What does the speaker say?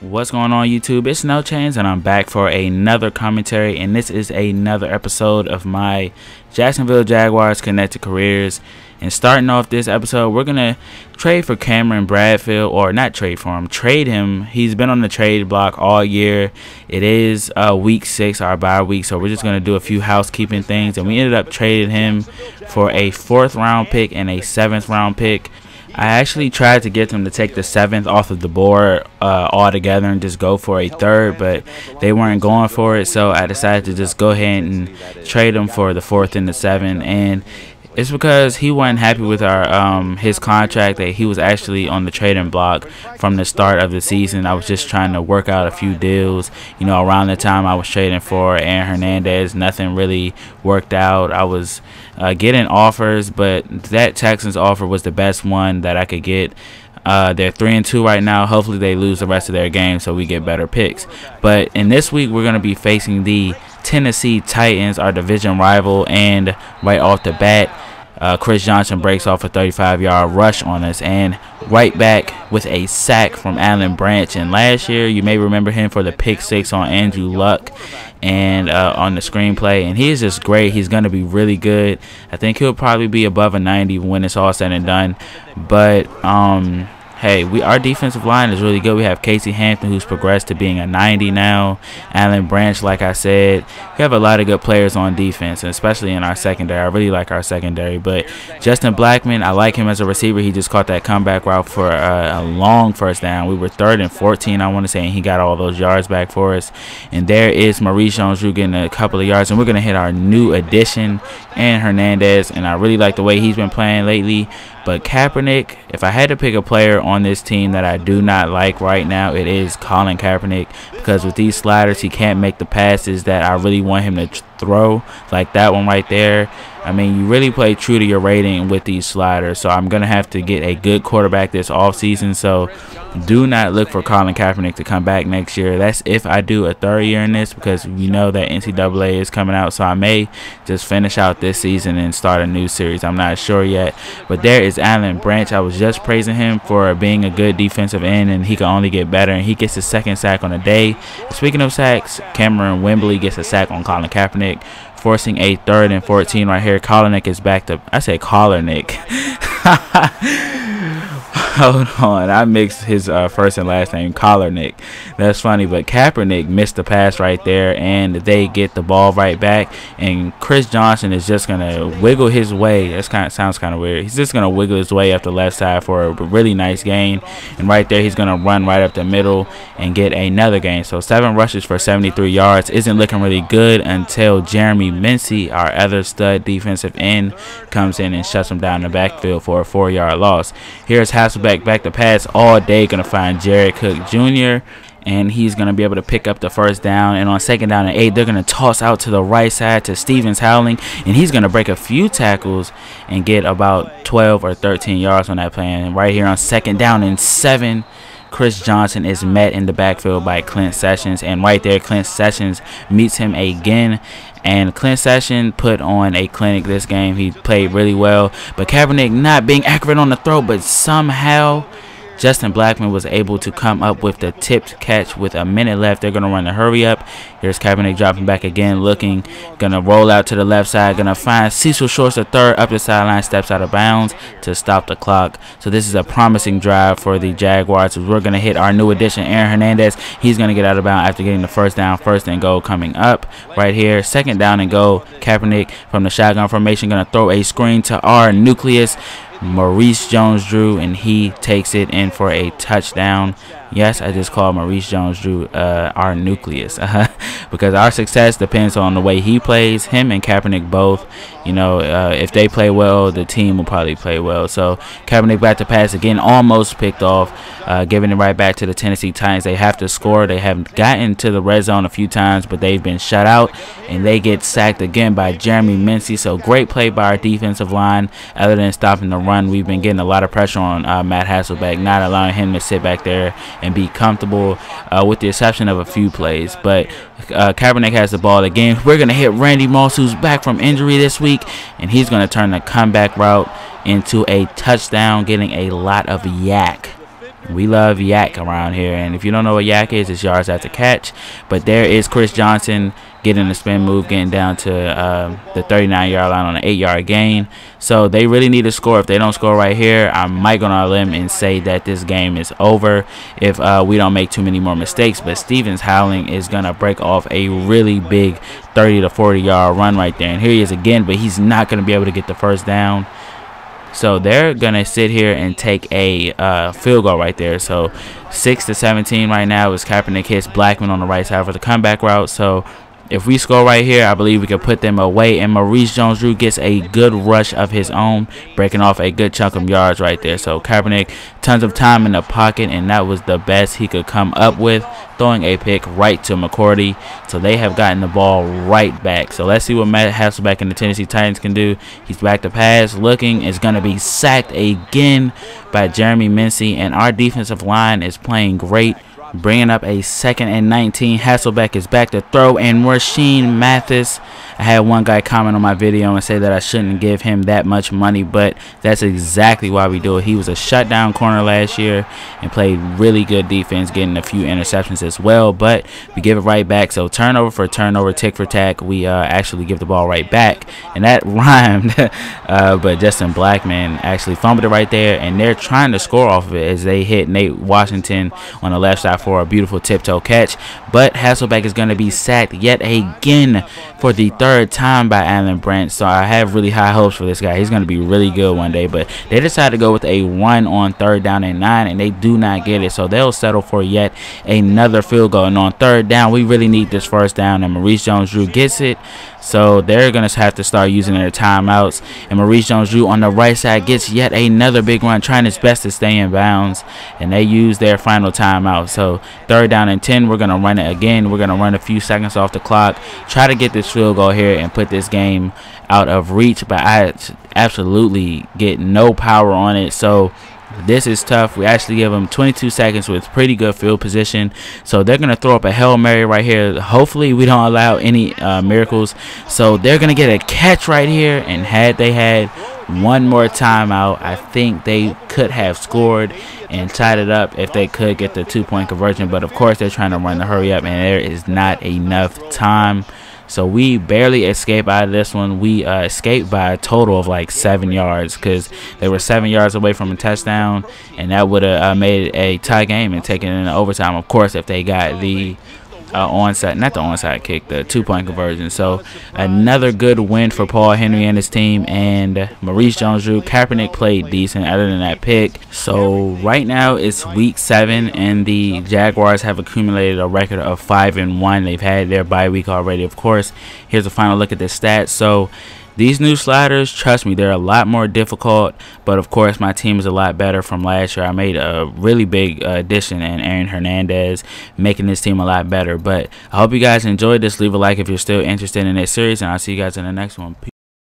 What's going on, YouTube? It's NoChainzz, and I'm back for another commentary, and this is another episode of my Jacksonville Jaguars Connected Careers. And starting off this episode, we're gonna trade for Cameron Bradfield, or not trade for him, trade him. He's been on the trade block all year. It is week 6, our bye week, so we're just gonna do a few housekeeping things, and we ended up trading him for a 4th round pick and a 7th round pick. I actually tried to get them to take the 7th off of the board altogether and just go for a 3rd, but they weren't going for it, so I decided to just go ahead and trade them for the 4th and the 7th. And it's because he wasn't happy with our his contract. That he was actually on the trading block from the start of the season. I was just trying to work out a few deals. You know, around the time I was trading for Aaron Hernandez, nothing really worked out. I was getting offers, but that Texans offer was the best one that I could get. They're 3-2 right now. Hopefully they lose the rest of their games so we get better picks. But in this week, we're going to be facing the Tennessee Titans, our division rival, and right off the bat, Chris Johnson breaks off a 35-yard rush on us, and right back with a sack from Alan Branch. And last year, you may remember him for the pick 6 on Andrew Luck and on the screenplay, and he is just great. He's going to be really good. I think he'll probably be above a 90 when it's all said and done. But hey, our defensive line is really good. We have Casey Hampton, who's progressed to being a 90 now. Alan Branch, like I said. We have a lot of good players on defense, and especially in our secondary. I really like our secondary. But Justin Blackman, I like him as a receiver. He just caught that comeback route for a long first down. We were 3rd and 14, I want to say, and he got all those yards back for us. And there is Maurice Jones-Drew getting a couple of yards. And we're going to hit our new addition, Aaron Hernandez. And I really like the way he's been playing lately. But Kaepernick, if I had to pick a player on this team that I do not like right now, it is Colin Kaepernick, because with these sliders, he can't make the passes that I really want him to throw, like that one right there. I mean, you really play true to your rating with these sliders, so I'm going to have to get a good quarterback this offseason. So do not look for Colin Kaepernick to come back next year. That's if I do a 3rd year in this, because we know that NCAA is coming out, so I may just finish out this season and start a new series. I'm not sure yet. But there is Alan Branch. I was just praising him for being a good defensive end, and he can only get better, and he gets his 2nd sack on the day. Speaking of sacks, Cameron Wembley gets a sack on Colin Kaepernick, forcing a 3rd and 14 right here. Collarnick is back to, I say Collarnick. Hold on, I mixed his first and last name, Collarnick. That's funny, but Kaepernick missed the pass right there, and they get the ball right back. And Chris Johnson is just gonna wiggle his way. That sounds kind of weird. He's just gonna wiggle his way up the left side for a really nice gain. And right there, he's gonna run right up the middle and get another gain. So 7 rushes for 73 yards. Isn't looking really good until Jeremy Mincey, our other stud defensive end, comes in and shuts him down in the backfield for a 4-yard loss. Here's Hasselbeck back to pass all day, gonna find Jared Cook Jr., and he's gonna be able to pick up the 1st down. And on 2nd down and 8, they're gonna toss out to the right side to Stevens Howling, and he's gonna break a few tackles and get about 12 or 13 yards on that play. And right here on 2nd down and 7, Chris Johnson is met in the backfield by Clint Sessions, and right there Clint Sessions meets him again. And Clint Sessions put on a clinic this game. He played really well, but Kaepernick not being accurate on the throw, but somehow Justin Blackman was able to come up with the tipped catch with a minute left. They're going to run the hurry up. Here's Kaepernick dropping back again, looking, going to roll out to the left side, going to find Cecil Shorts III up the sideline, steps out of bounds to stop the clock. So this is a promising drive for the Jaguars. We're going to hit our new addition, Aaron Hernandez. He's going to get out of bounds after getting the 1st down, 1st and goal coming up right here. 2nd down and goal. Kaepernick from the shotgun formation going to throw a screen to our nucleus, Maurice Jones-Drew, and he takes it in for a touchdown. Yes, I just called Maurice Jones-Drew our nucleus because our success depends on the way he plays. Him and Kaepernick both, you know, if they play well, the team will probably play well. So Kaepernick back to pass again, almost picked off, giving it right back to the Tennessee Titans. They have to score. They have gotten to the red zone a few times, but they've been shut out, and they get sacked again by Jeremy Mincey. So great play by our defensive line. Other than stopping the run, we've been getting a lot of pressure on Matt Hasselbeck, not allowing him to sit back there and be comfortable, with the exception of a few plays. But Kaepernick has the ball again. We're going to hit Randy Moss, who's back from injury this week, and he's going to turn the comeback route into a touchdown, getting a lot of yak We love yak around here, and if you don't know what yak is, it's yards after catch. But there is Chris Johnson getting the spin move, getting down to the 39-yard line on an 8-yard gain. So they really need to score. If they don't score right here, I might go on a limb and say that this game is over if we don't make too many more mistakes. But Stevens Howling is going to break off a really big 30 to 40-yard run right there. And here he is again, but he's not going to be able to get the first down. So they're going to sit here and take a field goal right there. So 6-17 right now as Kaepernick hits Blackman on the right side for the comeback route. So if we score right here, I believe we can put them away. And Maurice Jones-Drew gets a good rush of his own, breaking off a good chunk of yards right there. So Kaepernick, tons of time in the pocket, and that was the best he could come up with, throwing a pick right to McCourty. So they have gotten the ball right back. So let's see what Matt Hasselbeck and the Tennessee Titans can do. He's back to pass, looking, is going to be sacked again by Jeremy Mincey, and our defensive line is playing great. Bringing up a 2nd and 19. Hasselbeck is back to throw, and Rashean Mathis. I had one guy comment on my video and say that I shouldn't give him that much money, but that's exactly why we do it. He was a shutdown corner last year and played really good defense, getting a few interceptions as well, but we give it right back. So turnover for turnover, tick for tack, we actually give the ball right back, and that rhymed. But Justin Blackman actually fumbled it right there, and they're trying to score off of it as they hit Nate Washington on the left side for a beautiful tiptoe catch. But Hasselbeck is going to be sacked yet again for the 3rd time by Allen Brent. So I have really high hopes for this guy. He's going to be really good one day. But they decided to go with a run on 3rd down and 9, and they do not get it. So they'll settle for yet another field goal. And on 3rd down, we really need this first down, and Maurice Jones-Drew gets it. So they're going to have to start using their timeouts. And Maurice Jones-Drew on the right side gets yet another big run, trying his best to stay in bounds. And they use their final timeout. So 3rd down and 10, we're going to run it again. We're going to run a few seconds off the clock, try to get this field goal here and put this game out of reach. But I absolutely get no power on it. So this is tough. We actually give them 22 seconds with pretty good field position. So they're going to throw up a Hail Mary right here. Hopefully we don't allow any miracles. So they're going to get a catch right here. And had they had one more timeout, I think they could have scored and tied it up if they could get the 2-point conversion. But of course they're trying to run the hurry up, and there is not enough time. So we barely escape out of this one. We escaped by a total of like 7 yards, because they were 7 yards away from a touchdown, and that would have made it a tie game and taken it into overtime, of course, if they got the onside, not the onside kick, the 2-point conversion. So another good win for Paul Henry and his team, and Maurice Jones-Drew. Kaepernick played decent other than that pick. So right now it's week 7, and the Jaguars have accumulated a record of 5-1. They've had their bye week already, of course. Here's a final look at the stats. So these new sliders, trust me, they're a lot more difficult, but of course my team is a lot better from last year. I made a really big addition in Aaron Hernandez, making this team a lot better. But I hope you guys enjoyed this. Leave a like if you're still interested in this series, and I'll see you guys in the next one. Peace.